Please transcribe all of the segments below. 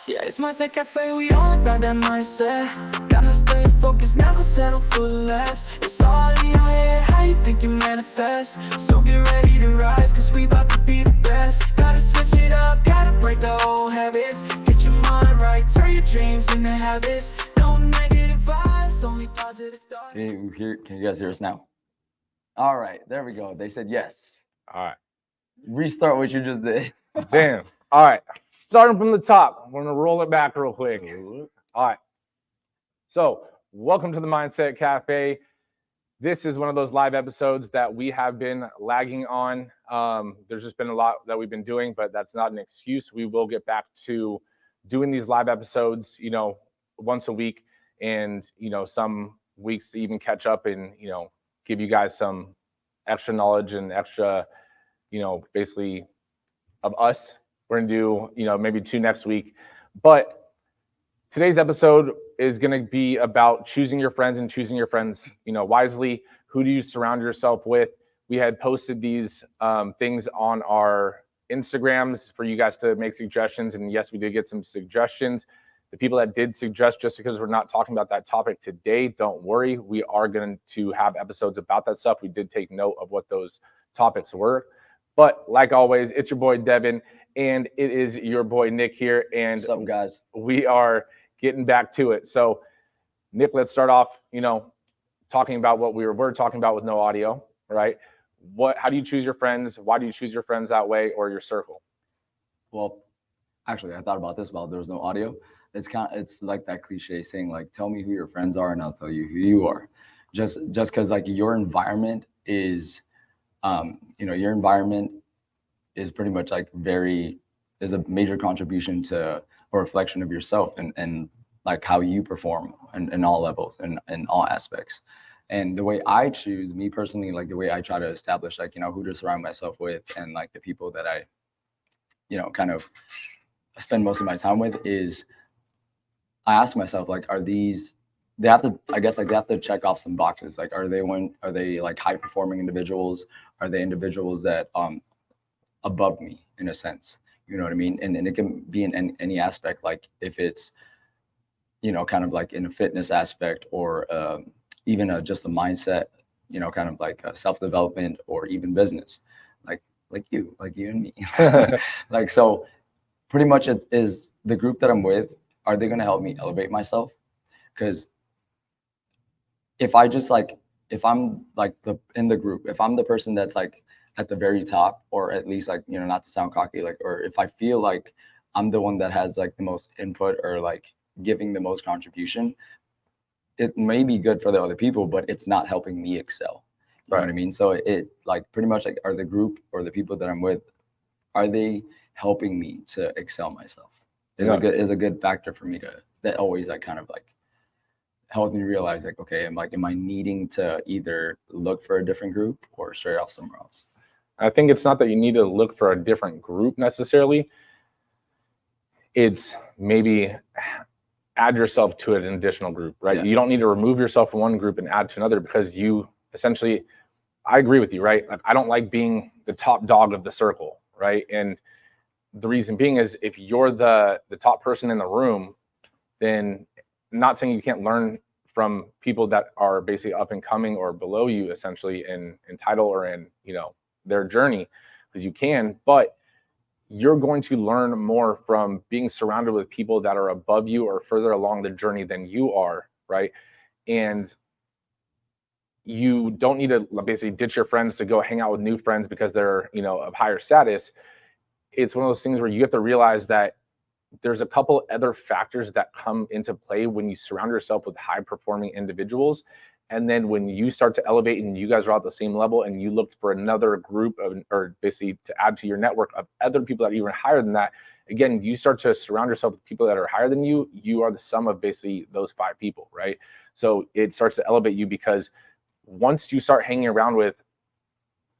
Yeah, it's mindset cafe, we all about that mindset. Gotta stay focused, never settle for less. It's all in your head, how you think you manifest. So get ready to rise, cause we about to be the best. Gotta switch it up, gotta break the old habits. Get your mind right, turn your dreams into habits. No negative vibes, only positive thoughts. Can you guys hear us now? All right, there we go. They said yes. All right. Restart what you just did. Damn. All right. Starting from the top. I'm gonna roll it back real quick. All right. So, welcome to the Mindset Cafe. This is one of those live episodes that we have been lagging on. There's just been a lot that we've been doing, but that's not an excuse. We will get back to doing these live episodes, once a week, and some weeks to even catch up and give you guys some extra knowledge and extra, basically of us. We're gonna do, maybe 2 next week, but today's episode is going to be about choosing your friends and choosing your friends, wisely. Who do you surround yourself with? We had posted these things on our Instagrams for you guys to make suggestions, and yes, we did get some suggestions. The people that did suggest, just because we're not talking about that topic today, don't worry. We are going to have episodes about that stuff. We did take note of what those topics were. But like always, it's your boy Devin, and it is your boy Nick here. And What's up, guys? We are getting back to it. So, Nick, let's start off, talking about what we're talking about with no audio, right? How do you choose your friends? Why do you choose your friends that way, or your circle? Well, actually, I thought about this while there was no audio. It's like that cliche saying, like, tell me who your friends are, and I'll tell you who you are. Just because like your environment is, your environment is pretty much like is a major contribution to a reflection of yourself and like how you perform in all levels and in all aspects. And the way I choose, me personally, like the way I try to establish like, who to surround myself with and like the people that I, kind of spend most of my time with is I ask myself, like, they have to, I guess, like they have to check off some boxes. Like, are they like high performing individuals? Are they individuals that, above me in a sense? You know what I mean? And it can be in any aspect, like if it's, kind of like in a fitness aspect or even just a mindset, kind of like self-development or even business, like you and me. Like, so pretty much it is the group that I'm with, are they going to help me elevate myself? Because if I'm like in the group, if I'm the person that's like at the very top, or at least like, not to sound cocky, like, or if I feel like I'm the one that has like the most input or like giving the most contribution, it may be good for the other people, but it's not helping me excel. You know what I mean? So it like pretty much like, are the group or the people that I'm with, are they helping me to excel myself? Is a good factor for me that always like kind of like helped me realize like, okay, am I needing to either look for a different group or straight off somewhere else? I think it's not that you need to look for a different group necessarily. It's maybe add yourself to an additional group, right? Yeah. You don't need to remove yourself from one group and add to another, because you essentially, I agree with you, right? Like, I don't like being the top dog of the circle, right? And the reason being is if you're the top person in the room, then I'm not saying you can't learn from people that are basically up and coming or below you, essentially in title or in their journey, because you can, but you're going to learn more from being surrounded with people that are above you or further along the journey than you are, right? And you don't need to basically ditch your friends to go hang out with new friends because they're of higher status. It's one of those things where you have to realize that there's a couple other factors that come into play when you surround yourself with high performing individuals. And then when you start to elevate and you guys are at the same level and you look for another group or basically to add to your network of other people that are even higher than that, again, you start to surround yourself with people that are higher than you. You are the sum of basically those 5 people, right? So it starts to elevate you, because once you start hanging around with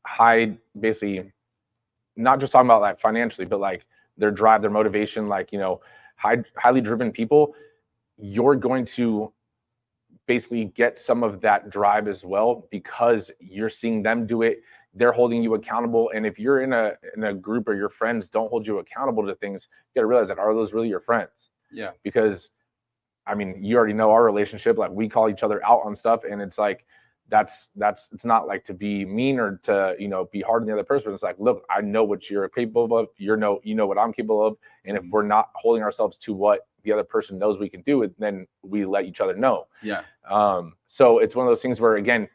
high, basically, not just talking about like financially, but like their drive, their motivation, like, highly driven people, you're going to basically get some of that drive as well, because you're seeing them do it. They're holding you accountable. And if you're in a group or your friends don't hold you accountable to things, you got to realize, like, are those really your friends? Yeah. Because I mean, you already know our relationship. Like, we call each other out on stuff, and it's like that's it's not like to be mean or to, you know, be hard on the other person. It's like, look, I know what you're capable of. You know what I'm capable of. And if we're not holding ourselves to what the other person knows we can do, then we let each other know. Yeah. So it's one of those things where, again,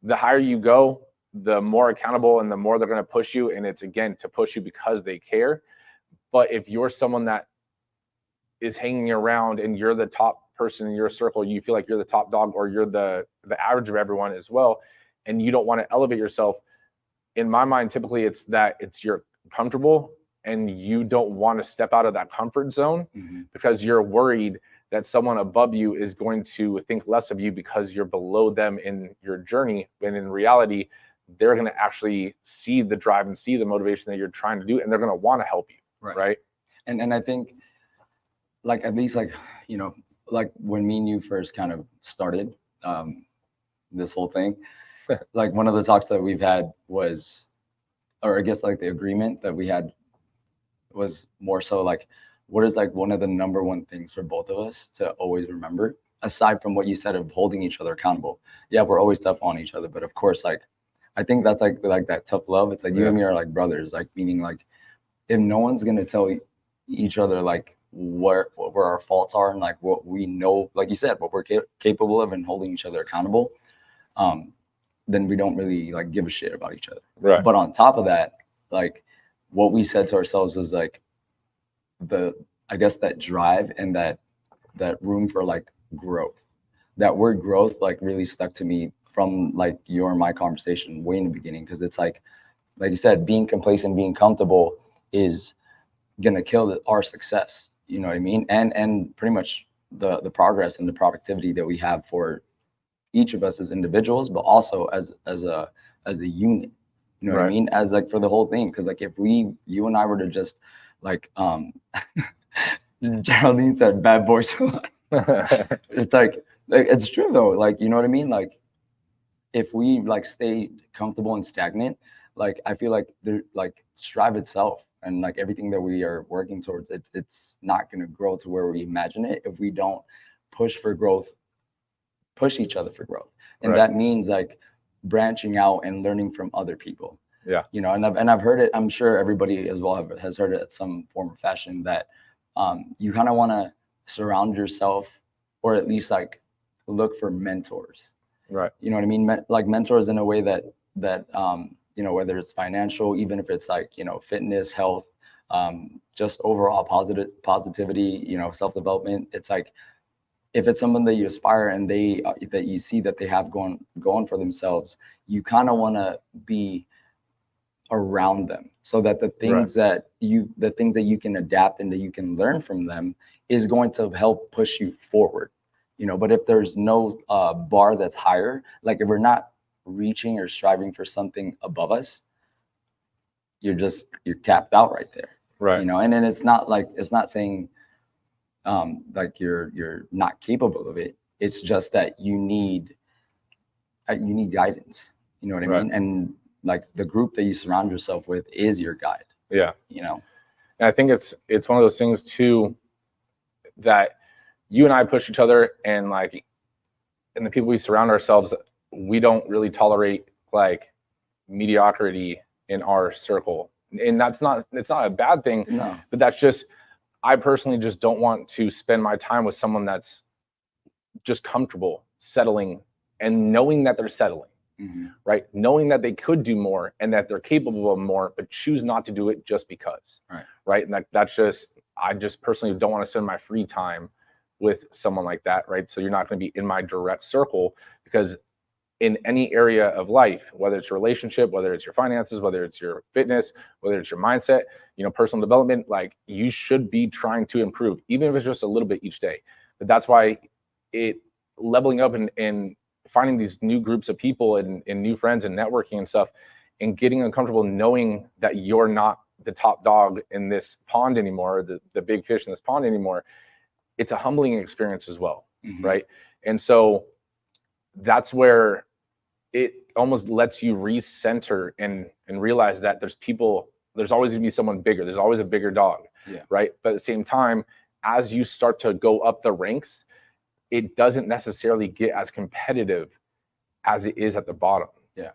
the higher you go, the more accountable and the more they're going to push you. And it's, again, to push you because they care. But if you're someone that is hanging around and you're the top person in your circle, you feel like you're the top dog, or you're the average of everyone as well, and you don't want to elevate yourself, in my mind, typically it's that you're comfortable and you don't want to step out of that comfort zone because you're worried that someone above you is going to think less of you because you're below them in your journey. And in reality, they're going to actually see the drive and see the motivation that you're trying to do, and they're going to want to help you. Right. And I think, like, at least, like, you know, like when me and you first kind of started this whole thing, like one of the talks that we've had was, or I guess like the agreement that we had was more so like, what is like one of the number one things for both of us to always remember, aside from what you said of holding each other accountable? Yeah, we're always tough on each other, but of course, like, I think that's like that tough love. It's like you and me are like brothers, like, meaning like, if no one's gonna tell each other like where our faults are and like what we know, like you said, what we're capable of, and holding each other accountable, then we don't really like give a shit about each other. Right. But on top of that, like, what we said to ourselves was like, I guess that drive and that room for like growth. That word growth like really stuck to me from like your and my conversation way in the beginning, because it's like you said, being complacent, being comfortable is gonna kill our success. You know what I mean? And pretty much the progress and the productivity that we have for each of us as individuals, but also as a unit. You know what I mean? As like for the whole thing. Because like if you and I were to just like Geraldine said, bad boys. It's like it's true though. Like, you know what I mean? Like, if we like stay comfortable and stagnant, like I feel like the like Strive itself and like everything that we are working towards, it's not going to grow to where we imagine it if we don't push for growth, push each other for growth. And that means like branching out and learning from other people. Yeah. You know, and I've heard it, I'm sure everybody as well has heard it at some form or fashion, that you kind of want to surround yourself, or at least like look for mentors. Right. You know what I mean? Like mentors in a way that you know, whether it's financial, even if it's like, you know, fitness, health, just overall positivity, you know, self-development. It's like, if it's someone that you aspire and that you see that they have going for themselves, you kind of want to be around them, so that the things that you can adapt and that you can learn from them is going to help push you forward. You know, but if there's no bar that's higher, like if we're not reaching or striving for something above us, you're capped out right there. Right. You know, and then it's not saying like you're not capable of it. It's just that you need guidance. You know what I mean? And like the group that you surround yourself with is your guide. Yeah. You know, and I think it's one of those things too, that you and I push each other, and like, and the people we surround ourselves, we don't really tolerate like mediocrity in our circle. And it's not a bad thing. No. But that's just, I personally just don't want to spend my time with someone that's just comfortable settling and knowing that they're settling. Right? Knowing that they could do more and that they're capable of more, but choose not to do it just because. Right. And that's just, I just personally don't want to spend my free time with someone like that. Right. So you're not going to be in my direct circle, because in any area of life, whether it's your relationship, whether it's your finances, whether it's your fitness, whether it's your mindset, you know, personal development, like, you should be trying to improve, even if it's just a little bit each day. But that's why leveling up and finding these new groups of people and new friends and networking and stuff, and getting uncomfortable knowing that you're not the top dog in this pond anymore, the big fish in this pond anymore, it's a humbling experience as well. Right. And so that's where it almost lets you recenter and realize that there's always gonna be someone bigger. There's always a bigger dog. Right. But at the same time, as you start to go up the ranks, it doesn't necessarily get as competitive as it is at the bottom. Yeah.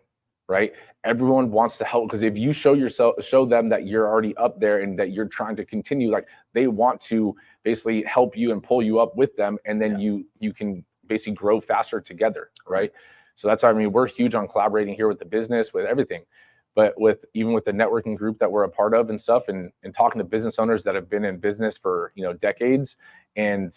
Right. Everyone wants to help, because if you show them that you're already up there and that you're trying to continue, like, they want to basically help you and pull you up with them, and then you can basically grow faster together. Right. So that's why, I mean, we're huge on collaborating here with the business, with everything, but even with the networking group that we're a part of and stuff, and talking to business owners that have been in business for, decades. And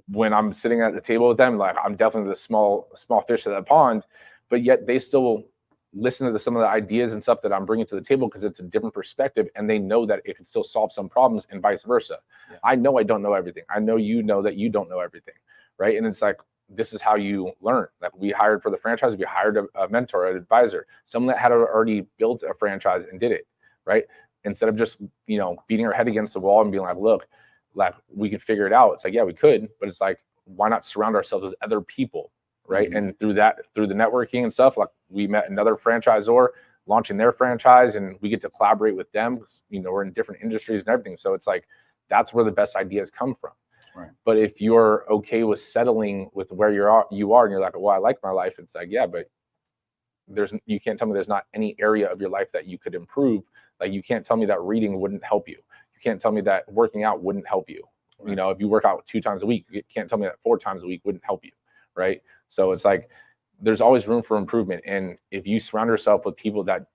when I'm sitting at the table with them, like, I'm definitely the small fish in that pond, but yet they still listen to some of the ideas and stuff that I'm bringing to the table, because it's a different perspective, and they know that it can still solve some problems, and vice versa. Yeah. I know I don't know everything. I know that you don't know everything, right? And it's like, this is how you learn. Like, we hired for the franchise, we hired a mentor, an advisor, someone that had already built a franchise and did it, right? Instead of just, beating our head against the wall and being like, look, like, we can figure it out. It's like, yeah, we could, but it's like, why not surround ourselves with other people, right? Mm-hmm. And through the networking and stuff, like, we met another franchisor launching their franchise, and we get to collaborate with them, because, we're in different industries and everything. So it's like, that's where the best ideas come from. Right. But if you're okay with settling with where you are, and you're like, well, I like my life, it's like, yeah, but you can't tell me there's not any area of your life that you could improve. Like, you can't tell me that reading wouldn't help you. You can't tell me that working out wouldn't help you. Right. If you work out 2 times a week, you can't tell me that 4 times a week wouldn't help you, right? So it's like, there's always room for improvement. And if you surround yourself with people that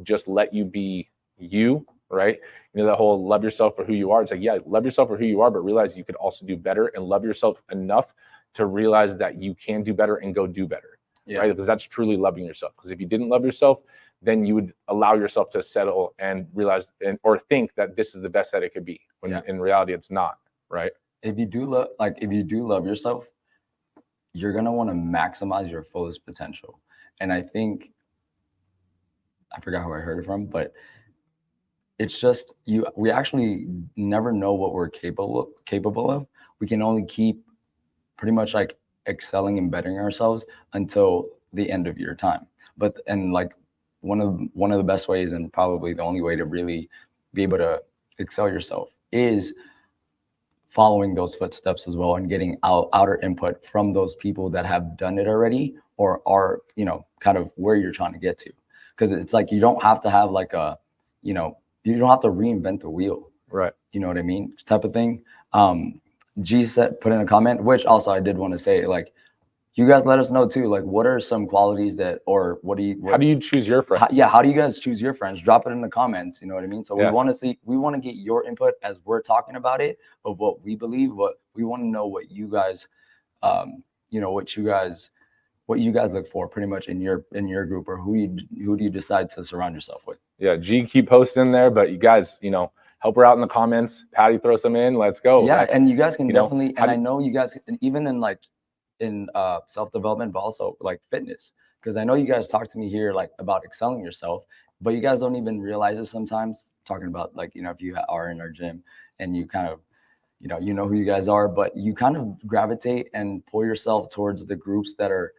just let you be you, right? That whole love yourself for who you are. It's like, yeah, love yourself for who you are, but realize you could also do better, and love yourself enough to realize that you can do better and go do better, right? Because that's truly loving yourself. Because if you didn't love yourself, then you would allow yourself to settle and realize or think that this is the best that it could be, when in reality it's not, right? If you do love yourself, you're going to want to maximize your fullest potential. And I think, I forgot who I heard it from, but it's just, we actually never know what we're capable of. We can only keep pretty much like excelling and bettering ourselves until the end of your time. And like, one of the best ways, and probably the only way to really be able to excel yourself, is following those footsteps as well, and getting outer input from those people that have done it already, or are, kind of where you're trying to get to. Because it's like, you don't have to have like you don't have to reinvent the wheel. Right. You know what I mean? Type of thing. G put in a comment, which also I did want to say, like, you guys let us know too, like, what are some qualities how do you choose your friends? How do you guys choose your friends? Drop it in the comments. You know what I mean? So we want to get your input as we're talking about it, of what we believe, what we want to know, what you guys, what you guys look for pretty much in your group, or who do you decide to surround yourself with? Yeah, G, keep posting there, but you guys, help her out in the comments. Patty, throw some in. Let's go. Yeah, and you guys can definitely, and I know you guys, even in self-development, but also like fitness, because I know you guys talk to me here like about excelling yourself, but you guys don't even realize it sometimes, talking about like, if you are in our gym and you kind of, you know who you guys are, but you kind of gravitate and pull yourself towards the groups that are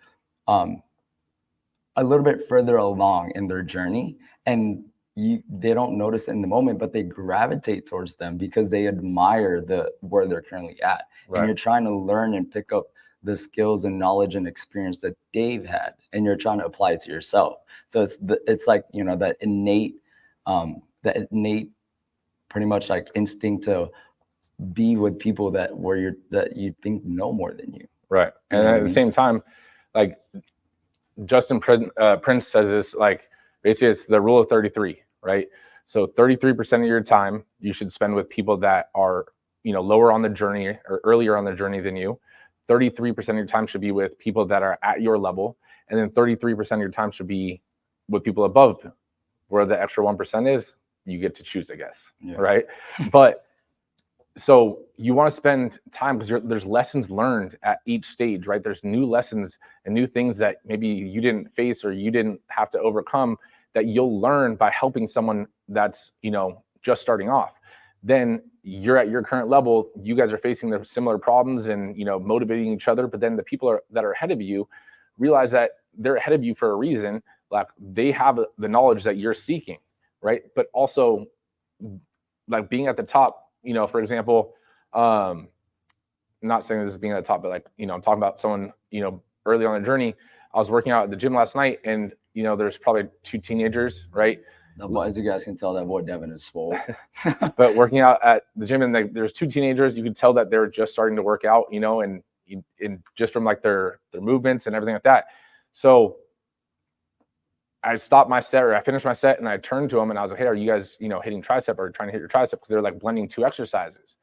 a little bit further along in their journey, and they don't notice it in the moment, but they gravitate towards them because they admire where they're currently at. Right. And you're trying to learn and pick up the skills and knowledge and experience that Dave had, and you're trying to apply it to yourself. So it's like, that innate pretty much like instinct to be with people that you think know more than you. Right. And at the same time, like Justin Prince says this, like, basically it's the rule of 33, right? So 33% of your time you should spend with people that are, lower on the journey or earlier on the journey than you. 33% of your time should be with people that are at your level. And then 33% of your time should be with people above. Where the extra 1% is, you get to choose, I guess. Yeah. Right. But so you want to spend time, because there's lessons learned at each stage, right? There's new lessons and new things that maybe you didn't face or you didn't have to overcome, that you'll learn by helping someone that's, just starting off. Then you're at your current level, you guys are facing the similar problems and, motivating each other. But then the people that are ahead of you realize that they're ahead of you for a reason. Like, they have the knowledge that you're seeking, right? But also, like, being at the top, for example, Not saying this is being at the top, but like, I'm talking about someone, early on the journey. I was working out at the gym last night, and there's probably 2 teenagers, right? As you guys can tell, that boy Devan is swole. But working out at the gym, and there's 2 teenagers, you could tell that they're just starting to work out, and just from like their movements and everything like that. So I stopped my set, or I finished my set, and I turned to them and I was like, hey, are you guys, hitting tricep, or trying to hit your tricep? Because they're like blending 2 exercises.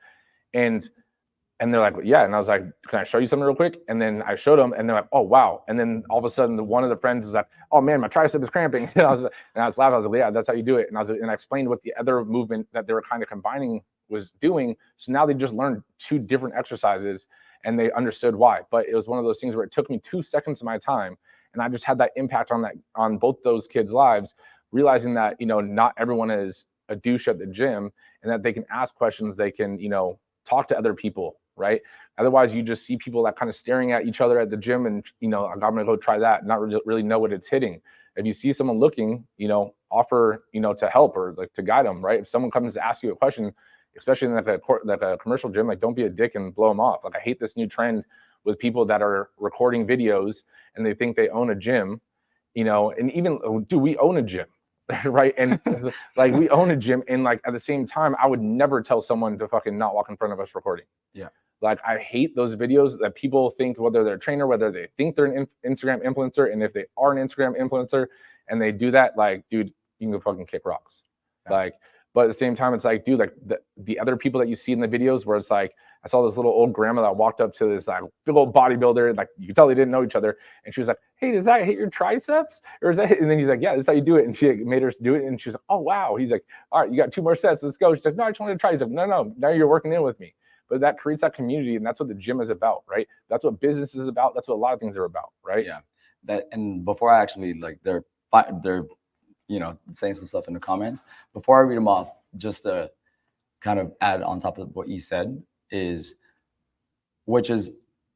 And they're like, yeah. And I was like, can I show you something real quick? And then I showed them, and they're like, oh, wow. And then all of a sudden, one of the friends is like, oh man, my tricep is cramping. And I was laughing. I was like, yeah, that's how you do it. And I explained what the other movement that they were kind of combining was doing. So now they just learned 2 different exercises, and they understood why. But it was one of those things where it took me 2 seconds of my time, and I just had that impact on both those kids' lives, realizing that, not everyone is a douche at the gym, and that they can ask questions, they can, talk to other people, right? Otherwise, you just see people that kind of staring at each other at the gym, and I'm gonna go try that, not really know what it's hitting. If you see someone looking, offer to help, or like to guide them, right? If someone comes to ask you a question, especially in like a commercial gym, like don't be a dick and blow them off. Like I hate this new trend with people that are recording videos and they think they own a gym, and even we own a gym. Right. And like we own a gym, and like at the same time, I would never tell someone to fucking not walk in front of us recording. Yeah. Like I hate those videos that people think, whether they're a trainer, whether they think they're an Instagram influencer, and if they are an Instagram influencer and they do that, like, dude, you can go fucking kick rocks. Yeah. Like, but at the same time, it's like, dude, like the other people that you see in the videos where it's like, I saw this little old grandma that walked up to this like big old bodybuilder, like you could tell they didn't know each other, and she was like, "Hey, does that hit your triceps?" Or is that? And then he's like, "Yeah, this is how you do it." And she made her do it, and she's like, "Oh wow." He's like, "All right, you got 2 more sets. Let's go." She's like, "No, I just wanted to try." He's like, "No, now you're working in with me." But that creates that community, and that's what the gym is about, right? That's what business is about. That's what a lot of things are about, right? Yeah. That, and before I actually they're saying some stuff in the comments. Before I read them off, just to kind of add on top of what you said which is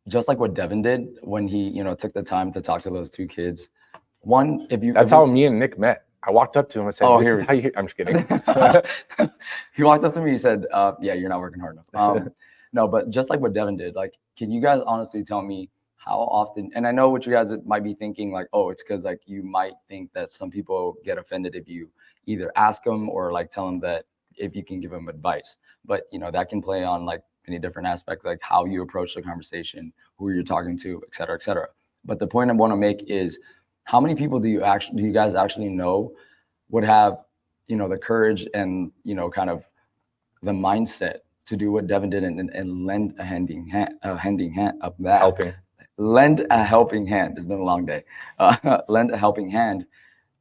just like what Devan did when he, took the time to talk to those 2 kids. One, that's how me and Nick met. I walked up to him and said, "Oh, here." I'm just kidding. He walked up to me. He said, "Yeah, you're not working hard enough." No, but just like what Devan did, like, can you guys honestly tell me how often? And I know what you guys might be thinking, like, oh, it's because like you might think that some people get offended if you either ask them or like tell them that if you can give them advice. But that can play on like many different aspects, like how you approach the conversation, who you're talking to, et cetera, et cetera. But the point I want to make is, how many people do you guys actually know would have, the courage and, kind of the mindset to do what Devan did and lend a helping hand. It's been a long day. Lend a helping hand,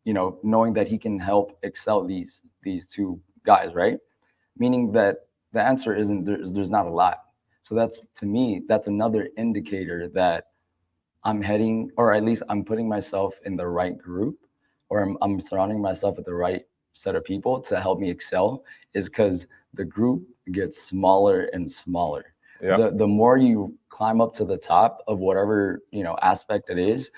knowing that he can help excel these 2 guys, right? Meaning that the answer isn't there's not a lot. So to me, that's another indicator that I'm heading, or at least I'm putting myself in the right group, or I'm surrounding myself with the right set of people to help me excel, is because the group gets smaller and smaller. Yeah. The more you climb up to the top of whatever, aspect it is,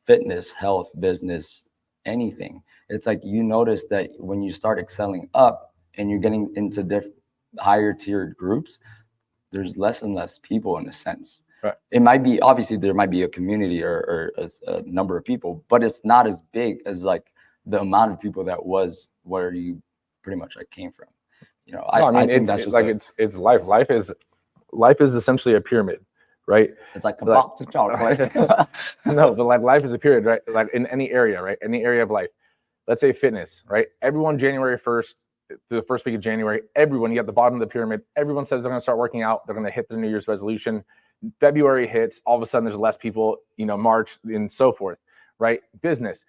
fitness, health, business, anything, it's like you notice that when you start excelling up and you're getting into higher tiered groups, there's less and less people in a sense. Right. It might be, obviously there might be a community or a number of people, but it's not as big as like the amount of people that was where you pretty much like came from. I think that's just like it's life. Life is essentially a pyramid, right? It's like a box of chocolate. No, but like life is a pyramid, right? Like in any area, right? Any area of life. Let's say fitness, right? Everyone January 1st, the first week of January, everyone, you at the bottom of the pyramid, everyone says they're going to start working out. They're going to hit their New Year's resolution. February hits, all of a sudden there's less people, March and so forth, right? Business.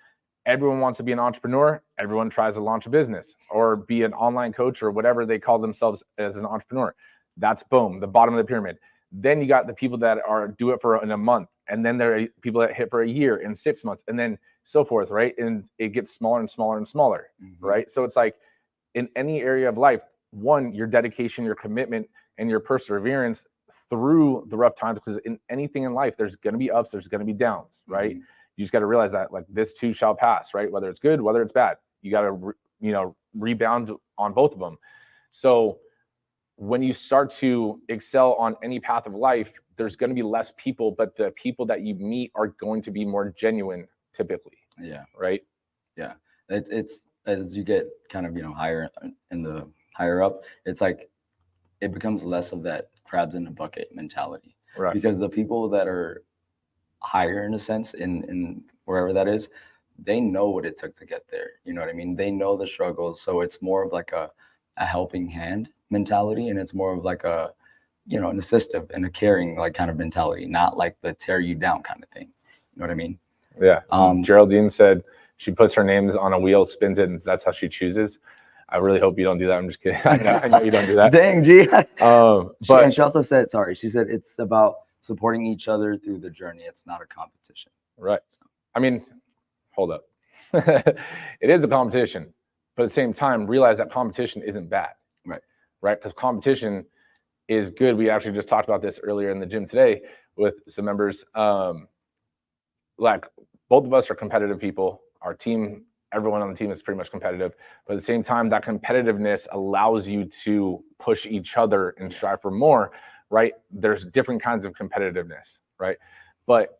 Everyone wants to be an entrepreneur. Everyone tries to launch a business or be an online coach or whatever they call themselves as an entrepreneur. That's boom, the bottom of the pyramid. Then you got the people that do it in a month. And then there are people that hit for a year and 6 months and then so forth, right? And it gets smaller and smaller and smaller, right? So it's like in any area of life, one, your dedication, your commitment, and your perseverance through the rough times, because in anything in life, there's going to be ups, there's going to be downs, right? You just got to realize that like this too shall pass, right? Whether it's good, whether it's bad, you got to, rebound on both of them. So when you start to excel on any path of life, there's going to be less people, but the people that you meet are going to be more genuine typically. Yeah. Right. Yeah. It's as you get kind of, higher in the higher up, it's like it becomes less of that crabs in a bucket mentality. Right. Because the people that are higher in a sense in wherever that is, they know what it took to get there. You know what I mean? They know the struggles. So it's more of like a helping hand mentality, and it's more of like a, an assistive and a caring like kind of mentality, not like the tear you down kind of thing. You know what I mean? Yeah. Geraldine said she puts her names on a wheel, spins it, and that's how she chooses. I really hope you don't do that. I'm just kidding. I know you don't do that. Dang, G. But and she also said, sorry, she said it's about supporting each other through the journey. It's not a competition. Right. I mean, hold up. It is a competition, but at the same time, realize that competition isn't bad. Right. Right. Because competition is good. We actually just talked about this earlier in the gym today with some members. Like both of us are competitive people. Our team, everyone on the team is pretty much competitive, but at the same time, that competitiveness allows you to push each other and strive for more, right? There's different kinds of competitiveness, right? But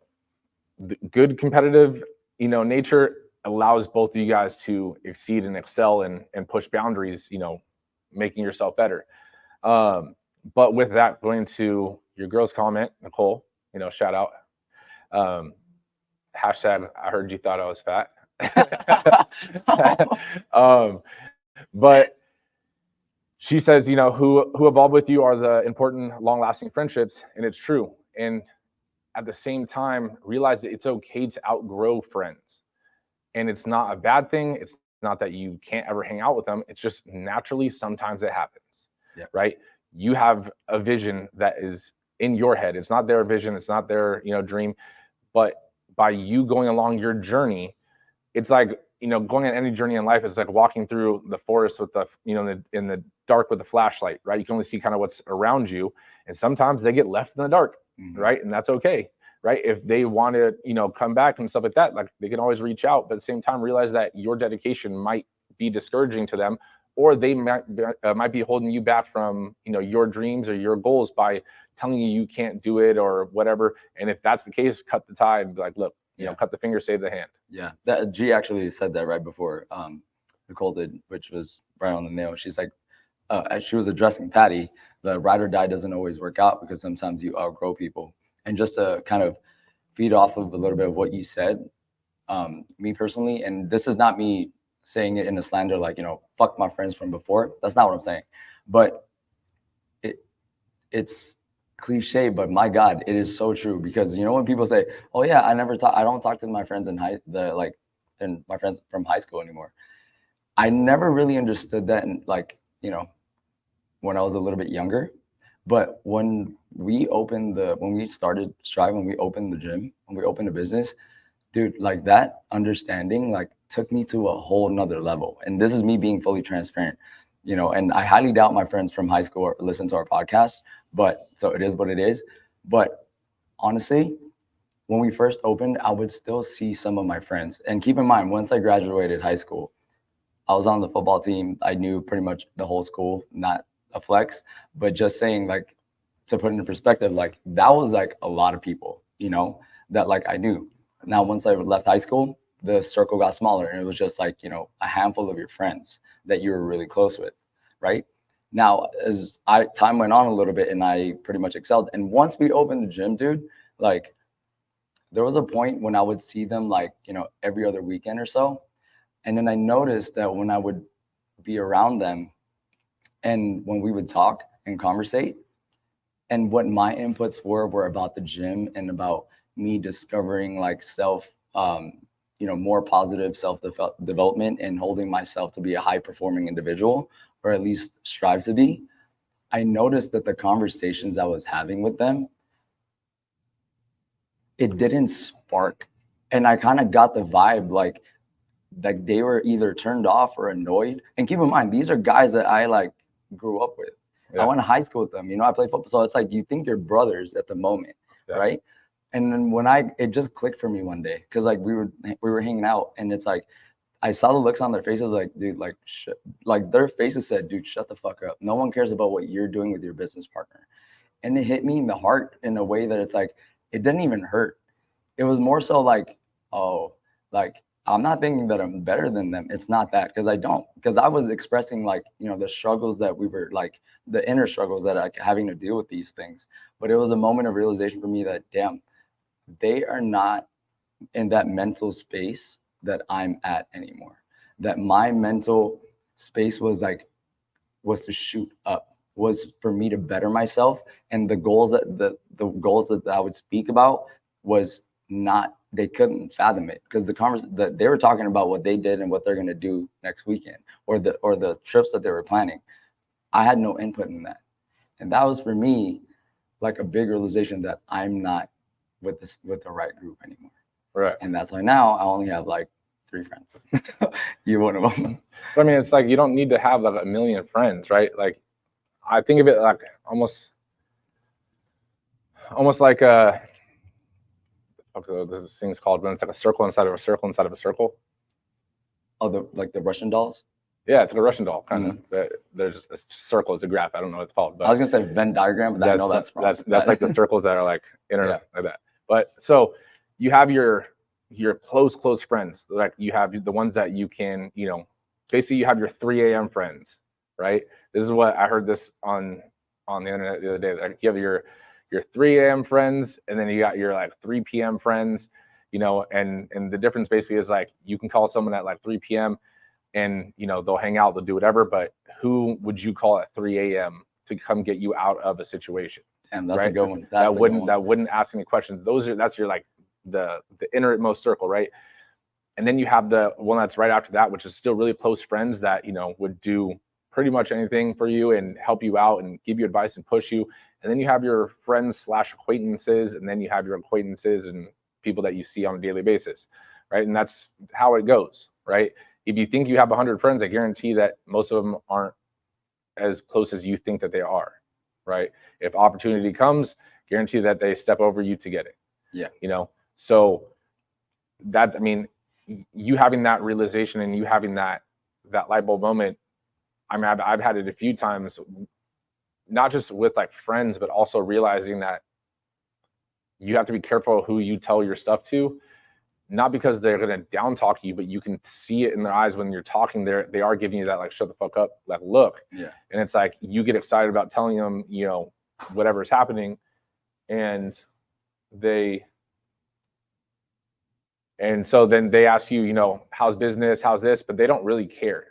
the good competitive, nature allows both of you guys to exceed and excel and push boundaries, making yourself better. But with that, going to your girl's comment, Nicole, shout out. Hashtag, I heard you thought I was fat. But she says, who evolve with you are the important, long-lasting friendships, and it's true. And at the same time, realize that it's okay to outgrow friends, and it's not a bad thing. It's not that you can't ever hang out with them. It's just naturally sometimes it happens. Yeah. Right? You have a vision that is in your head. It's not their vision. It's not their dream, but by you going along your journey, it's like, going on any journey in life is like walking through the forest with the, in the dark with a flashlight, right? You can only see kind of what's around you. And sometimes they get left in the dark, right? And that's okay, right? If they want to, come back and stuff like that, like they can always reach out, but at the same time, realize that your dedication might be discouraging to them, or they might be holding you back from, your dreams or your goals by telling you can't do it or whatever. And if that's the case, cut the tie and be like, look, cut the finger, save the hand. Yeah, that G actually said that right before Nicole did, which was right on the nail. She's like, as she was addressing Patty, the ride or die doesn't always work out because sometimes you outgrow people. And just to kind of feed off of a little bit of what you said, me personally, and this is not me saying it in a slander, like, fuck my friends from before. That's not what I'm saying. But it's cliche, but my God, it is so true. Because when people say, "Oh yeah, I don't talk to my friends and my friends from high school anymore," I never really understood that, and when I was a little bit younger. But when we started Strive, when we opened the gym, when we opened the business, dude, like that understanding took me to a whole nother level. And this is me being fully transparent. And I highly doubt my friends from high school listen to our podcast, but so it is what it is. But honestly, when we first opened, I would still see some of my friends. And keep in mind, once I graduated high school, I was on the football team. I knew pretty much the whole school, not a flex, but just saying, to put into perspective, that was a lot of people, that I knew. Now, once I left high school, the circle got smaller, and it was just a handful of your friends that you were really close with, right? Now, as time went on a little bit, and I pretty much excelled. And once we opened the gym, dude, there was a point when I would see them every other weekend or so. And then I noticed that when I would be around them and when we would talk and conversate, and what my inputs were about the gym and about me discovering self, more positive self-development and holding myself to be a high-performing individual, or at least strive to be, I noticed that the conversations I was having with them, it didn't spark. And I kind of got the vibe like they were either turned off or annoyed. And keep in mind, these are guys that I grew up with. Yeah. I went to high school with them. I played football. So it's you think you're brothers at the moment, yeah. Right? And then it just clicked for me one day, because we were hanging out, and it's I saw the looks on their faces, like, dude, like, like their faces said, dude, shut the fuck up. No one cares about what you're doing with your business partner. And it hit me in the heart in a way that it's like, it didn't even hurt. It was more so like, oh, like, I'm not thinking that I'm better than them. It's not that, because I don't. Because I was expressing, like, you know, the struggles that we were, like, the inner struggles that I having to deal with these things. But it was a moment of realization for me that, damn, they are not in that mental space that I'm at anymore. That my mental space was like, was to shoot up, was for me to better myself. And the goals that the goals that I would speak about was not, they couldn't fathom it, because the conversation that they were talking about what they did and what they're going to do next weekend, or the trips that they were planning. I had no input in that. And that was for me like a big realization that I'm not with the right group anymore. Right. And that's why now I only have like 3 friends. You're one of them. But I mean, it's like, you don't need to have like a million friends, right? Like, I think of it like almost like a, okay, this thing's called, when it's like a circle inside of a circle inside of a circle. Oh, the Russian dolls? Yeah, it's like a Russian doll, kind of. They're just a circle, it's a graph. I don't know what it's called. But I was gonna say Venn diagram, but I know that's wrong. That's like the circles that are like internet, like that. But so you have your close friends. Like, you have the ones that you can, you know, basically you have your 3 a.m. friends, right? This is what I heard this on the internet the other day. Like, you have your 3 a.m. friends, and then you got your like 3 p.m. friends, you know, and the difference basically is like, you can call someone at like 3 p.m. and, you know, they'll hang out, they'll do whatever, but who would you call at 3 a.m. to come get you out of a situation? And that's right? a good one. That wouldn't ask any questions. That's your like the innermost circle, right? And then you have the one that's right after that, which is still really close friends that, you know, would do pretty much anything for you and help you out and give you advice and push you. And then you have your friends / acquaintances, and then you have your acquaintances and people that you see on a daily basis, right? And that's how it goes, right? If you think you have 100 friends, I guarantee that most of them aren't as close as you think that they are, right? If opportunity comes, guarantee that they step over you to get it. Yeah. You know, so that, I mean, you having that realization and you having that light bulb moment, I mean, I've had it a few times, not just with like friends, but also realizing that you have to be careful who you tell your stuff to, not because they're going to down talk you, but you can see it in their eyes when you're talking. They are giving you that like, shut the fuck up, like, look. Yeah. And it's like, you get excited about telling them, you know, whatever is happening, and so then they ask you, you know, how's business, how's this, but they don't really care.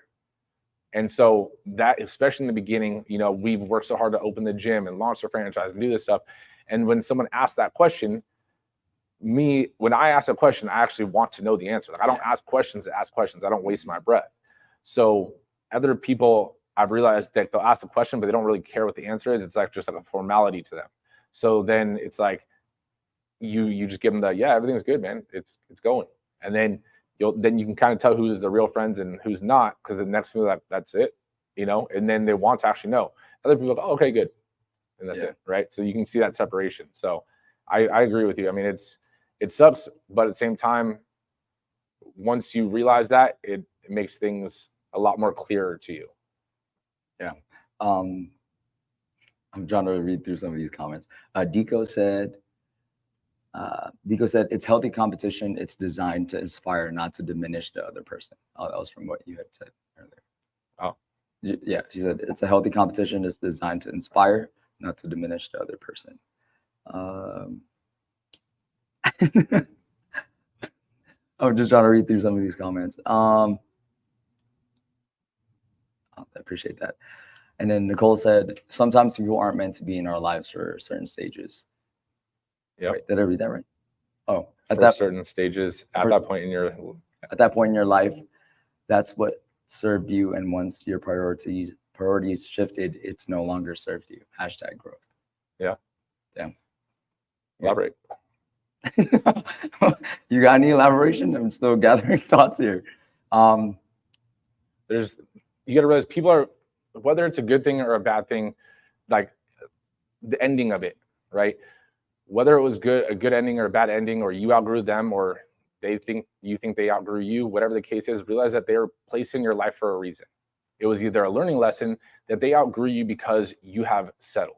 And so that, especially in the beginning, you know, we've worked so hard to open the gym and launch the franchise and do this stuff. And when someone asks that question, when I ask a question, I actually want to know the answer. Like, I don't ask questions to ask questions. I don't waste my breath. So other people, I've realized that they'll ask the question, but they don't really care what the answer is. It's like just like a formality to them. So then it's like, you just give them the, yeah, everything's good, man. It's going. And then you can kind of tell who's the real friends and who's not, because the next thing that's it, you know, and then they want to actually know. Other people go, oh, okay, good. And that's it, right? So you can see that separation. So I agree with you. I mean, it sucks, but at the same time, once you realize that, it makes things a lot more clearer to you. Yeah. I'm trying to read through some of these comments. Deco said, it's healthy competition. It's designed to inspire, not to diminish the other person. Oh, that was from what you had said earlier. Oh, yeah. She said it's a healthy competition. It's designed to inspire, not to diminish the other person. I'm just trying to read through some of these comments. I appreciate that. And then Nicole said, sometimes people aren't meant to be in our lives for certain stages. Yeah. Right. Did I read that right? Oh, at that certain stages, at that point in your life, that's what served you. And once your priorities shifted, it's no longer served you. #growth. Yeah. Damn. Elaborate. You got any elaboration? I'm still gathering thoughts here. You got to realize people are, whether it's a good thing or a bad thing, like the ending of it, right? Whether it was a good ending or a bad ending, or you outgrew them, or you think they outgrew you, whatever the case is, realize that they're placed in your life for a reason. It was either a learning lesson that they outgrew you because you have settled,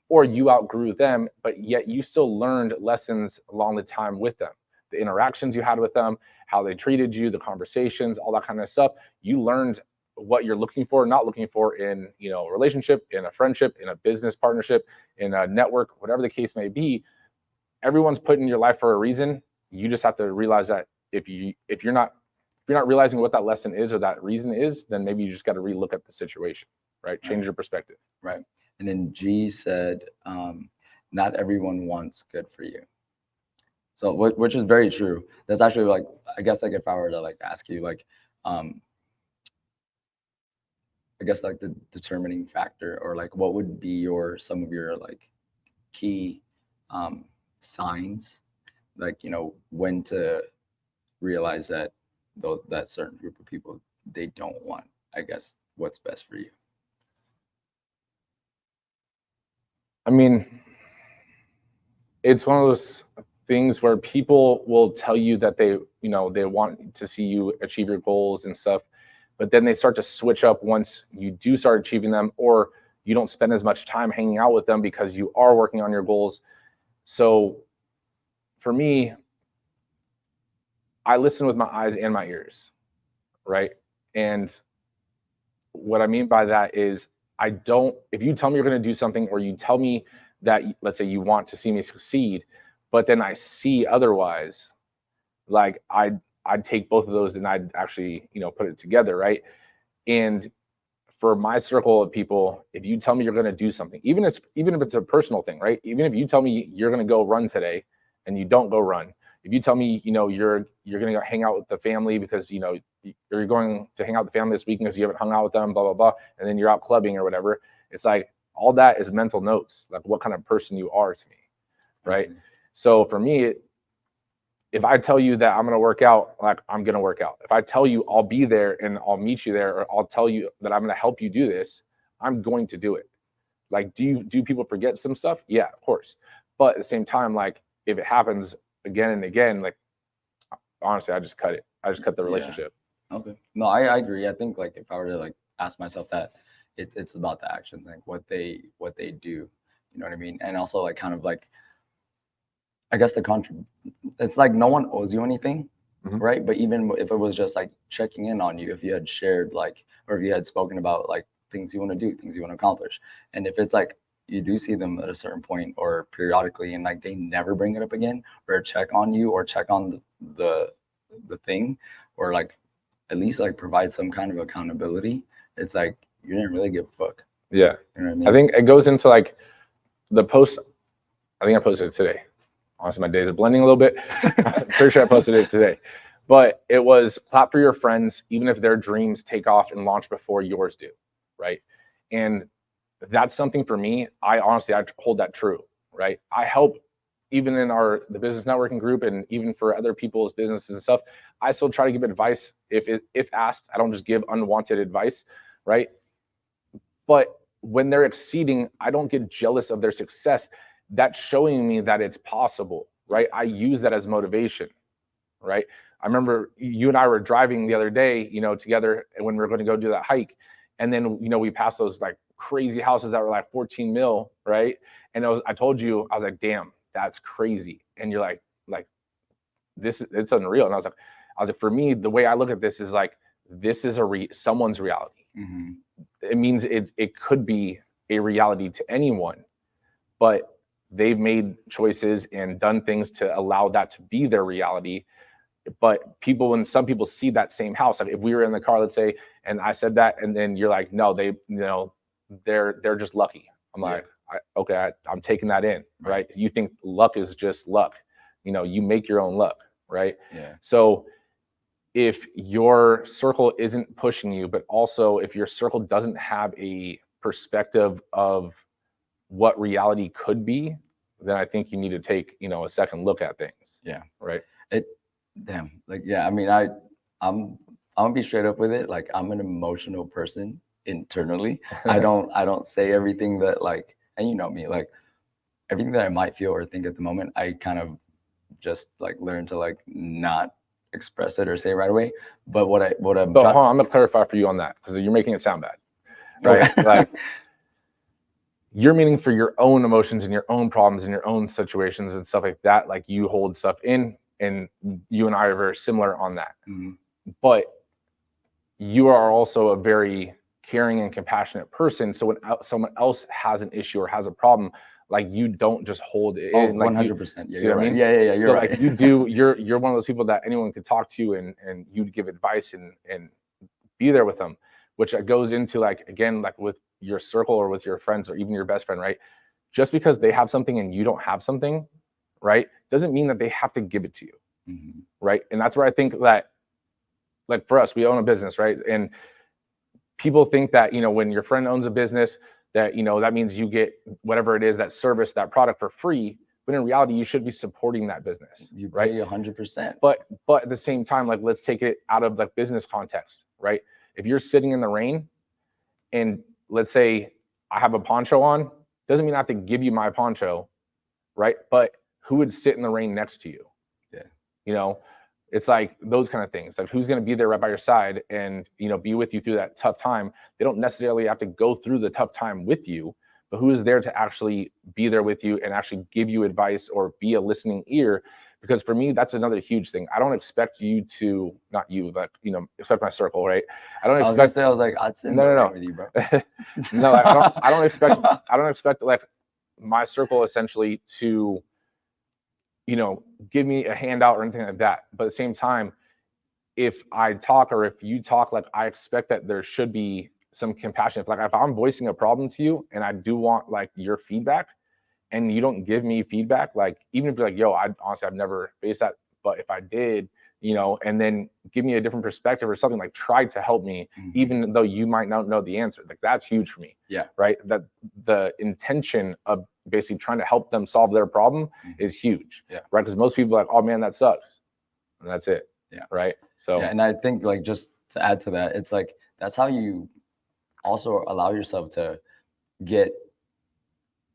or you outgrew them, but yet you still learned lessons along the time with them. The interactions you had with them, how they treated you, the conversations, all that kind of stuff. You learned what you're looking for, not looking for in, a relationship, in a friendship, in a business partnership, in a network, whatever the case may be. Everyone's put in your life for a reason. You just have to realize that if you're not realizing what that lesson is or that reason is, then maybe you just got to relook at the situation, right? Change your perspective. Right. And then G said, not everyone wants good for you. So, which is very true. That's actually like, I guess like if I were to like ask you like, I guess like the determining factor, or like what would be some of your like key signs, like, when to realize that that certain group of people, they don't want, I guess, what's best for you. I mean, it's one of those things where people will tell you that they want to see you achieve your goals and stuff, but then they start to switch up once you do start achieving them, or you don't spend as much time hanging out with them because you are working on your goals. So for me, I listen with my eyes and my ears, right? And what I mean by that is, if you tell me you're going to do something, or you tell me that, let's say you want to see me succeed, but then I see otherwise, like I'd take both of those and I'd actually, put it together, right? And for my circle of people, if you tell me you're going to do something, even if it's a personal thing, right? Even if you tell me you're going to go run today and you don't go run, if you tell me, you're going to go hang out with the family because, you're going to hang out with the family this weekend because you haven't hung out with them, blah, blah, blah, and then you're out clubbing or whatever, it's like all that is mental notes, like what kind of person you are to me, right? So for me, if I tell you that I'm going to work out, like I'm going to work out. If I tell you I'll be there and I'll meet you there, or I'll tell you that I'm going to help you do this, I'm going to do it. Like, do people forget some stuff? Yeah, of course. But at the same time, like if it happens again and again, like honestly, I just cut it. I just cut the relationship. Yeah. Okay. No, I agree. I think like if I were to like ask myself that, it's about the actions, like what they do. You know what I mean? And also like kind of like, I guess it's like no one owes you anything, right? But even if it was just like checking in on you, if you had shared like, or if you had spoken about like things you want to do, things you want to accomplish, and if it's like you do see them at a certain point or periodically, and like they never bring it up again, or check on you, or check on the thing, or like at least like provide some kind of accountability, it's like you didn't really give a fuck. Yeah. You know what I mean? I think it goes into like the post. I think I posted it today. Honestly, my days are blending a little bit. I'm pretty sure I posted it today. But it was clap for your friends, even if their dreams take off and launch before yours do, right? And that's something for me. I hold that true, right? I help, even in the business networking group, and even for other people's businesses and stuff, I still try to give advice if asked. I don't just give unwanted advice, right? But when they're exceeding, I don't get jealous of their success. That's showing me that it's possible, right? I use that as motivation, right? I remember you and I were driving the other day, together when we were going to go do that hike. And then, we passed those like crazy houses that were like 14 mil, right? And I told you, I was like, damn, that's crazy. And you're like it's unreal. And I was like, for me, the way I look at this is like, this is someone's reality. It means it could be a reality to anyone, but they've made choices and done things to allow that to be their reality. But when some people see that same house, like if we were in the car, let's say, and I said that, and then you're like, no, they're just lucky. I'm like, okay, I'm taking that in, right? You think luck is just luck. You make your own luck, right? Yeah. So if your circle isn't pushing you, but also if your circle doesn't have a perspective of what reality could be, then I think you need to take, a second look at things. Yeah. Right. I mean, I'm gonna be straight up with it. Like, I'm an emotional person internally. I don't say everything that like, and you know me, like everything that I might feel or think at the moment, I kind of just like learn to like not express it or say it right away. But what I'm But hold on, I'm gonna clarify for you on that because you're making it sound bad, right? Okay. Like you're meaning for your own emotions and your own problems and your own situations and stuff like that. Like you hold stuff in, and you and I are very similar on that. Mhm. But you are also a very caring and compassionate person. So when someone else has an issue or has a problem, like you don't just hold it in. Like 100%. Yeah, see you're what I right. mean? Yeah, you're so right. like you do, you're one of those people that anyone could talk to and you'd give advice and be there with them, which goes into like, again, like with your circle or with your friends or even your best friend, right? Just because they have something and you don't have something, right, doesn't mean that they have to give it to you. Mhm. Right. And that's where I think that, like for us, we own a business, right? And people think that, you know, when your friend owns a business, that, you know, that means you get whatever it is, that service, that product for free. But in reality, you should be supporting that business, You right? pay 100%. But at the same time, like let's take it out of like business context, right? If you're sitting in the rain and let's say I have a poncho on, doesn't mean I have to give you my poncho, right? But who would sit in the rain next to you? Yeah. You know, it's like those kind of things. Like who's going to be there right by your side and, you know, be with you through that tough time. They don't necessarily have to go through the tough time with you, but who is there to actually be there with you and actually give you advice or be a listening ear. Because for me, that's another huge thing. I don't expect you to, not you, but, you know, expect my circle, right? I don't I was gonna expect, say, I was like, I'd sit in the rain with you, bro. no, I don't expect like my circle essentially to, you know, give me a handout or anything like that. But at the same time, if I talk or if you talk, like I expect that there should be some compassion. If I'm voicing a problem to you and I do want like your feedback and you don't give me feedback, like even if you're like, yo, I've never faced that, but if I did, you know, and then give me a different perspective or something, like try to help me, even though you might not know the answer. Like that's huge for me. Yeah. Right. That the intention of basically trying to help them solve their problem is huge. Yeah. Right. Because most people are like, oh man, that sucks. And that's it. Yeah. Right. So yeah, and I think like just to add to that, it's like that's how you also allow yourself to get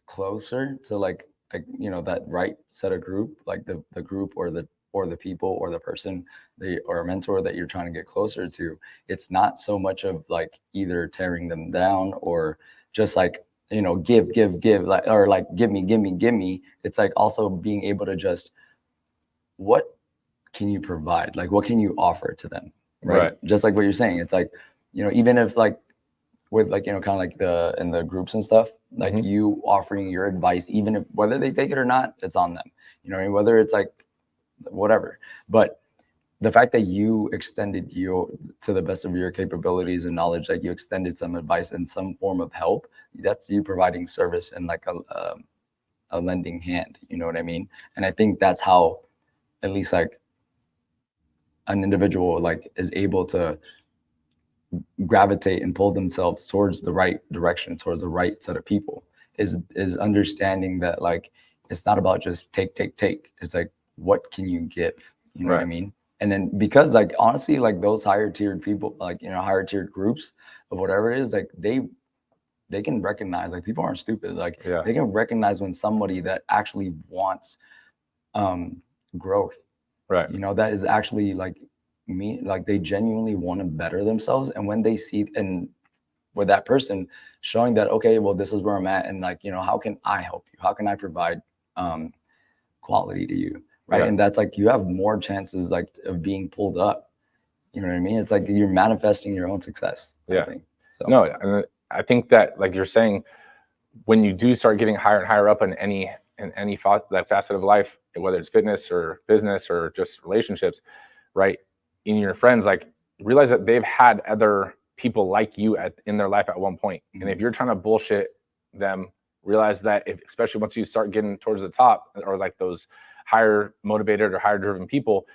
closer to like you know, that right set of group, like the group or the people or the person or a mentor that you're trying to get closer to. It's not so much of like either tearing them down or just like, you know, give like, or like give me. It's like also being able to just, what can you provide? Like what can you offer to them? Right. Just like what you're saying. It's like, you know, even if like with like, you know, kind of like in the groups and stuff, like you offering your advice, even if whether they take it or not, it's on them. You know what I mean? Whether it's like whatever. But the fact that you extended you to the best of your capabilities and knowledge, like you extended some advice and some form of help, that's you providing service and like a lending hand. You know what I mean? And I think that's how at least like an individual like is able to gravitate and pull themselves towards the right direction, towards the right set of people, is understanding that like it's not about just take. It's like, what can you give? You know what I mean? And then because like honestly, like those higher tiered people, like, you know, higher tiered groups of whatever it is, like they can recognize, like people aren't stupid. Like they can recognize when somebody that actually wants growth, right, you know, that is actually like like they genuinely want to better themselves. And when they see, and with that person showing that, okay, well, this is where I'm at, and like, you know, how can I help you? How can I provide quality to you? Right. And that's like, you have more chances like of being pulled up. You know what I mean? It's like you're manifesting your own success. I think. So no, and I think that, like you're saying, when you do start getting higher and higher up in any that facet of life, whether it's fitness or business or just relationships, right? In your friends, like realize that they've had other people like you in their life at one point. And if you're trying to bullshit them, realize that especially once you start getting towards the top, or like those higher motivated or higher driven people,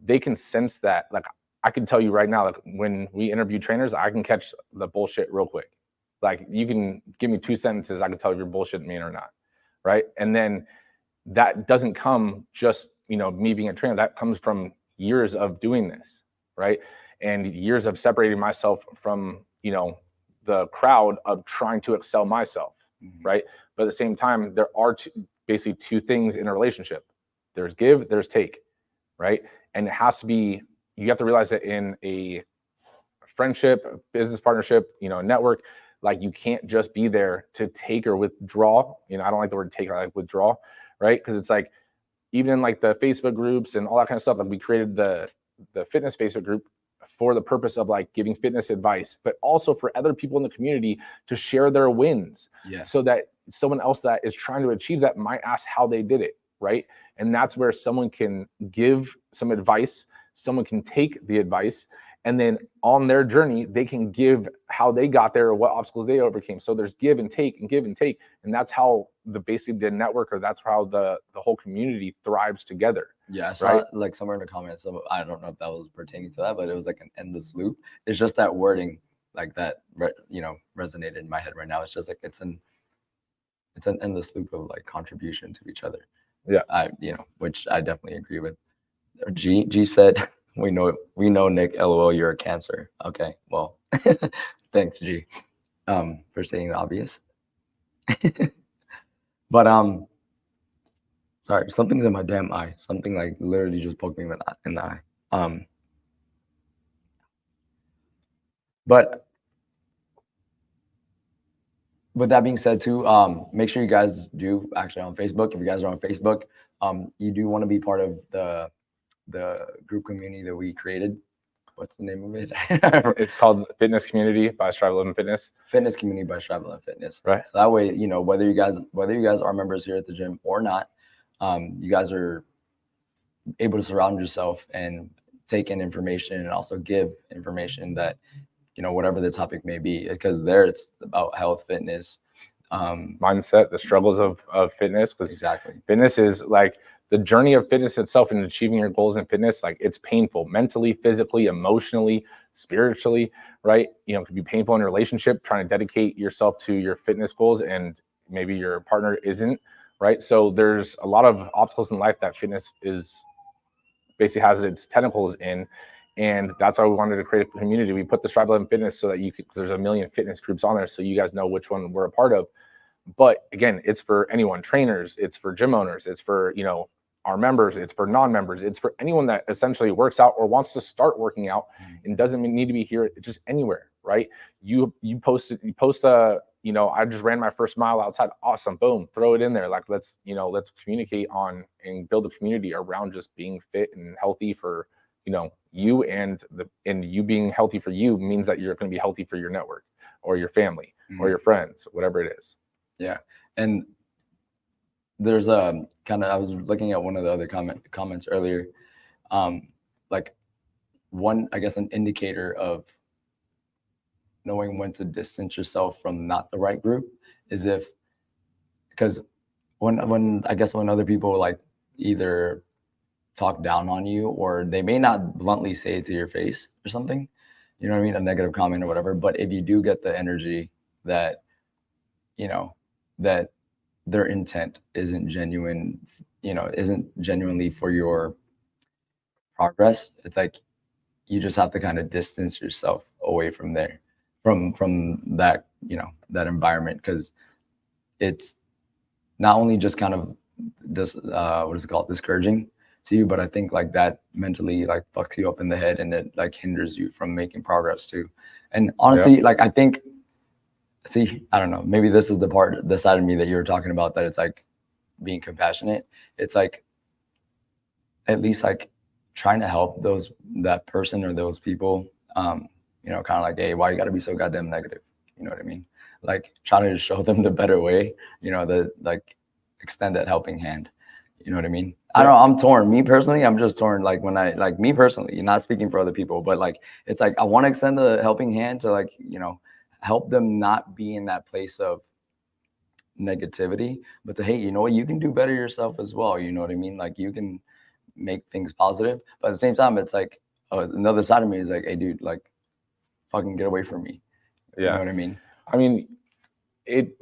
they can sense that. Like I can tell you right now, like when we interview trainers, I can catch the bullshit real quick. Like you can give me 2 sentences, I can tell if you're bullshitting me or not, right? And then that doesn't come just, you know, me being a trainer. That comes from years of doing this, right? And years of separating myself from, you know, the crowd of trying to excel myself, right? But at the same time, there are basically two things in a relationship. There's give, there's take, right? And it has to be, you have to realize that in a friendship, a business partnership, you know, a network, like you can't just be there to take or withdraw. You know, I don't like the word take, I like withdraw, right? Because it's like, even in like the Facebook groups and all that kind of stuff, like we created the fitness Facebook group for the purpose of like giving fitness advice, but also for other people in the community to share their wins, so that someone else that is trying to achieve that might ask how they did it, right? And that's where someone can give some advice, someone can take the advice, and then on their journey, they can give how they got there or what obstacles they overcame. So there's give and take and give and take. And that's how basically the network, or that's how the whole community thrives together. Yeah, I saw it, like somewhere in the comments. I don't know if that was pertaining to that, but it was like an endless loop. It's just that wording, like that, you know, resonated in my head right now. It's just like it's an endless loop of like contribution to each other. Yeah, you know, which I definitely agree with. G said, we know Nick, LOL, you're a Cancer. Okay, well, thanks G, for saying the obvious. But sorry, something's in my damn eye. Something like literally just poked me in the eye. But with that being said too, make sure you guys do actually on Facebook. If you guys are on Facebook, you do want to be part of the group community that we created. What's the name of it? It's called Fitness Community by Strive 11 Fitness. Fitness Community by Strive 11 Fitness. Right. So that way, you know, whether you guys are members here at the gym or not, you guys are able to surround yourself and take in information and also give information that, you know, whatever the topic may be, because there it's about health, fitness, mindset, the struggles of fitness. Because exactly, fitness is like the journey of fitness itself, and achieving your goals in fitness. Like it's painful mentally, physically, emotionally, spiritually, right? You know, it could be painful in a relationship, trying to dedicate yourself to your fitness goals, and maybe your partner isn't, right? So there's a lot of obstacles in life that fitness is basically has its tentacles in. And that's why we wanted to create a community. We put the Strive 11 Fitness so that you could, there's a million fitness groups on there, so you guys know which one we're a part of. But again, it's for anyone, trainers, it's for gym owners, it's for, you know, our members, it's for non-members, it's for anyone that essentially works out or wants to start working out and doesn't need to be here, just anywhere, right? You post a, you know, I just ran my first mile outside. Awesome. Boom. Throw it in there. Like, let's communicate on and build a community around just being fit and healthy for, you know, you, and you being healthy for you means that you're going to be healthy for your network or your family or your friends, whatever it is. Yeah. And there's a kind of, I was looking at one of the other comments earlier, like one, I guess, an indicator of knowing when to distance yourself from not the right group is if, because when I guess when other people like either talk down on you, or they may not bluntly say it to your face or something, you know what I mean, a negative comment or whatever, but if you do get the energy that, you know, that their intent isn't genuine, you know, isn't genuinely for your progress, it's like you just have to kind of distance yourself away from there, from that, you know, that environment, because it's not only just kind of this what is it called, discouraging to you, but I think like that mentally like fucks you up in the head, and it like hinders you from making progress too. And honestly, like I think, see, I don't know, maybe this is the side of me that you were talking about, that it's like being compassionate. It's like at least like trying to help that person or those people, you know, kind of like, hey, why you got to be so goddamn negative? You know what I mean? Like trying to show them the better way, you know, like extend that helping hand. You know what I mean? I don't know, I'm torn. Me personally, I'm just torn. Like when me personally, not speaking for other people, but like, it's like, I want to extend the helping hand to like, you know, help them not be in that place of negativity, but to, hey, you know what, you can do better yourself as well. You know what I mean? Like you can make things positive, but at the same time, it's like another side of me is like, hey dude, like fucking get away from me. You know what I mean? I mean,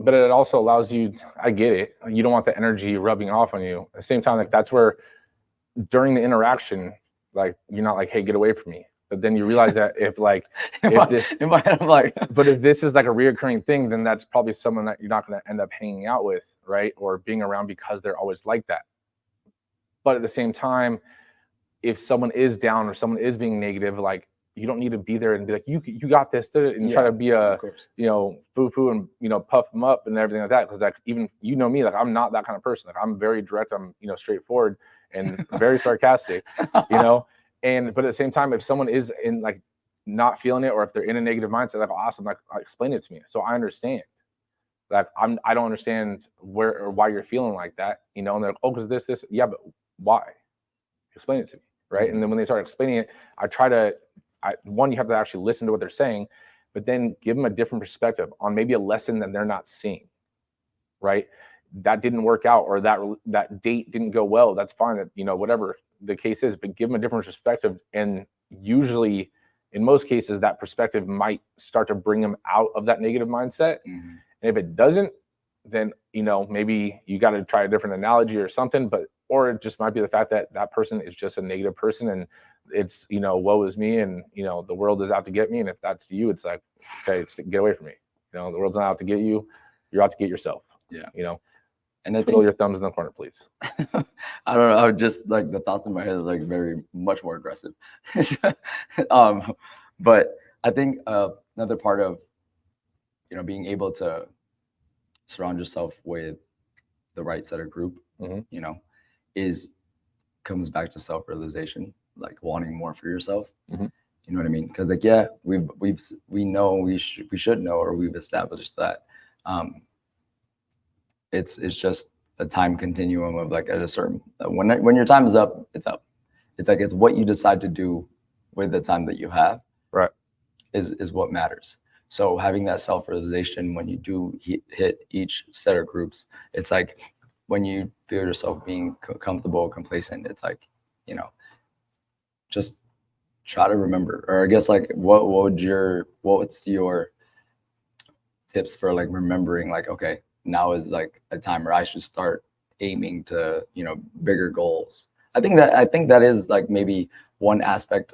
but it also allows you, I get it, you don't want the energy rubbing off on you. At the same time, like that's where during the interaction, like you're not like, hey, get away from me. But then you realize that if like, in my head, I'm like, but if this is like a reoccurring thing, then that's probably someone that you're not going to end up hanging out with, right? Or being around because they're always like that. But at the same time, if someone is down or someone is being negative, like, you don't need to be there and be like, you got this, and try to be a, foo and, puff them up and everything like that. Cause like, even, me, like, I'm not that kind of person. Like, I'm very direct. I'm, straightforward and very sarcastic, and, but at the same time, if someone is in like not feeling it, or if they're in a negative mindset, like, awesome, like, explain it to me. So I understand. Like, I don't understand where or why you're feeling like that, and they're like, oh, cause this. Yeah, but why? Explain it to me. Right. And then when they start explaining it, I try to, one, you have to actually listen to what they're saying, but then give them a different perspective on maybe a lesson that they're not seeing. Right. That didn't work out, or that date didn't go well. That's fine. That, whatever the case is, but give them a different perspective. And usually, in most cases, that perspective might start to bring them out of that negative mindset. And if it doesn't, then, maybe you got to try a different analogy or something, or it just might be the fact that that person is just a negative person, and it's, woe is me, and, the world is out to get me. And if that's you, it's like, okay, get away from me. The world's not out to get you. You're out to get yourself. Yeah. And then twiddle your thumbs in the corner, please. I don't know. I would just like, the thoughts in my head is like very much more aggressive. But I think another part of, being able to surround yourself with the right set of group, comes back to self-realization, like wanting more for yourself. You know what I mean? Because like, yeah, we know we should know, or we've established that it's just a time continuum of like, at a certain, when your time is up, it's up. It's like, it's what you decide to do with the time that you have, right, is what matters. So having that self-realization when you do hit each set of groups, it's like, when you feel yourself being comfortable, complacent, it's like, just try to remember, or I guess like, what's your tips for like remembering, like, okay, now is like a time where I should start aiming to, bigger goals. I think that is like maybe one aspect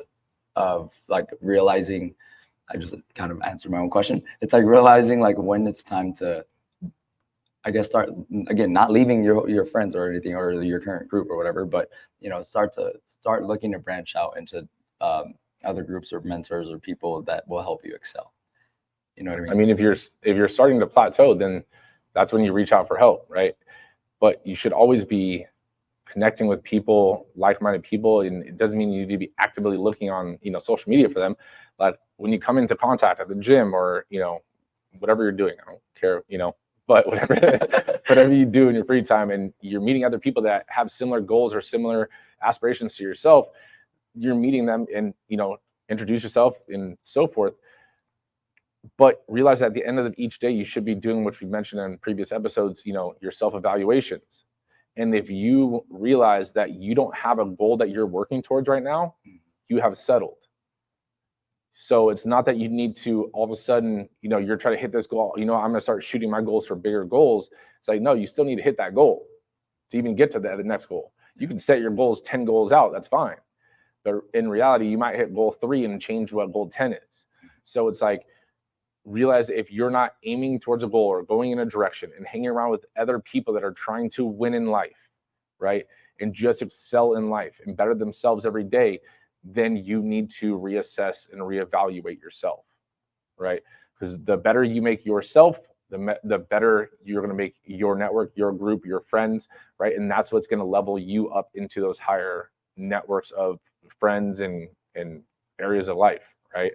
of like realizing. I just kind of answered my own question. It's like realizing like when it's time to, I guess, start again, not leaving your friends or anything, or your current group or whatever, but start looking to branch out into other groups or mentors or people that will help you excel. You know what I mean? I mean, if you're starting to plateau, then that's when you reach out for help, right? But you should always be connecting with people, like-minded people, and it doesn't mean you need to be actively looking on social media for them. Like, when you come into contact at the gym, or whatever you're doing, I don't care, but whatever you do in your free time, and you're meeting other people that have similar goals or similar aspirations to yourself, you're meeting them, and introduce yourself and so forth. But realize that at the end of each day, you should be doing, which we mentioned in previous episodes, your self-evaluations. And if you realize that you don't have a goal that you're working towards right now, you have settled. So it's not that you need to all of a sudden, you're trying to hit this goal. I'm going to start shooting my goals for bigger goals. It's like, no, you still need to hit that goal to even get to the next goal. You can set your goals 10 goals out. That's fine. But in reality, you might hit goal 3 and change what goal 10 is. So it's like, realize if you're not aiming towards a goal or going in a direction and hanging around with other people that are trying to win in life, right, and just excel in life and better themselves every day, then you need to reassess and reevaluate yourself, right? Because the better you make yourself, the better you're going to make your network, your group, your friends, right? And that's what's going to level you up into those higher networks of friends and areas of life, right?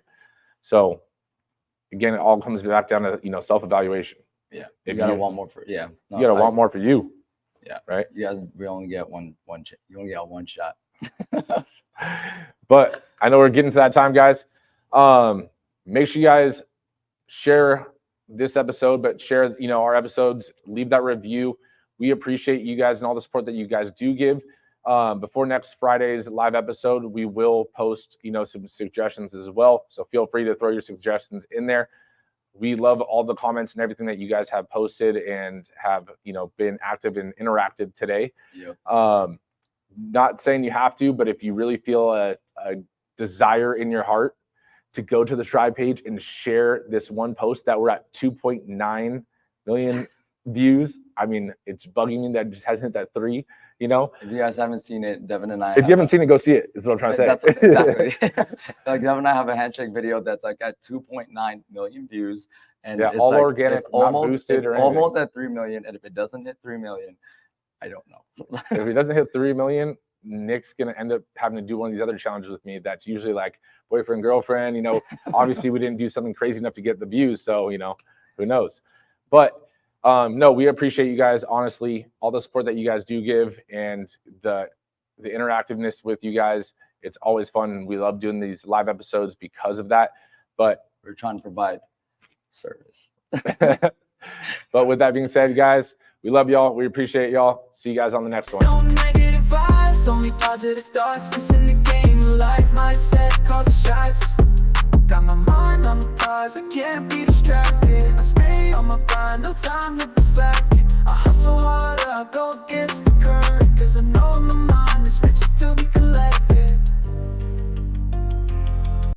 So again, it all comes back down to Yeah, self-evaluation. you gotta want more for you gotta want more for you. Yeah, right. You guys, we only get one. You only get one shot. But I know we're getting to that time, guys. Make sure you guys share this episode, but share our episodes. Leave that review. We appreciate you guys and all the support that you guys do give. Before next Friday's live episode, we will post some suggestions as well. So feel free to throw your suggestions in there. We love all the comments and everything that you guys have posted and have been active and interactive today. Yep. Not saying you have to, but if you really feel a desire in your heart to go to the Tribe page and share this one post that we're at 2.9 million views. I mean, it's bugging me that it just hasn't hit that 3, you know? If you guys haven't seen it, Devin and I If you haven't seen it, go see it, is what I'm trying to say. That's exactly. Like Devin and I have a handshake video that's like at 2.9 million views. And Yeah, it's all like, organic, it's not almost, boosted it's or anything. almost at 3 million. And if it doesn't hit 3 million, I don't know. If it doesn't hit 3 million, Nick's gonna end up having to do one of these other challenges with me. That's usually like boyfriend, girlfriend. You know, obviously we didn't do something crazy enough to get the views, so you know, who knows? But no, we appreciate you guys. Honestly, all the support that you guys do give and the interactiveness with you guys. It's always fun. We love doing these live episodes because of that. But We're trying to provide service. but with that being said, guys, we love y'all. We appreciate y'all. See you guys on the next one. No negative vibes, only positive thoughts. Cause in the game of life, mindset causes shots. Got my mind on the prize, I can't be distracted. I stay on my grind, no time to be slacking. I hustle hard, I go get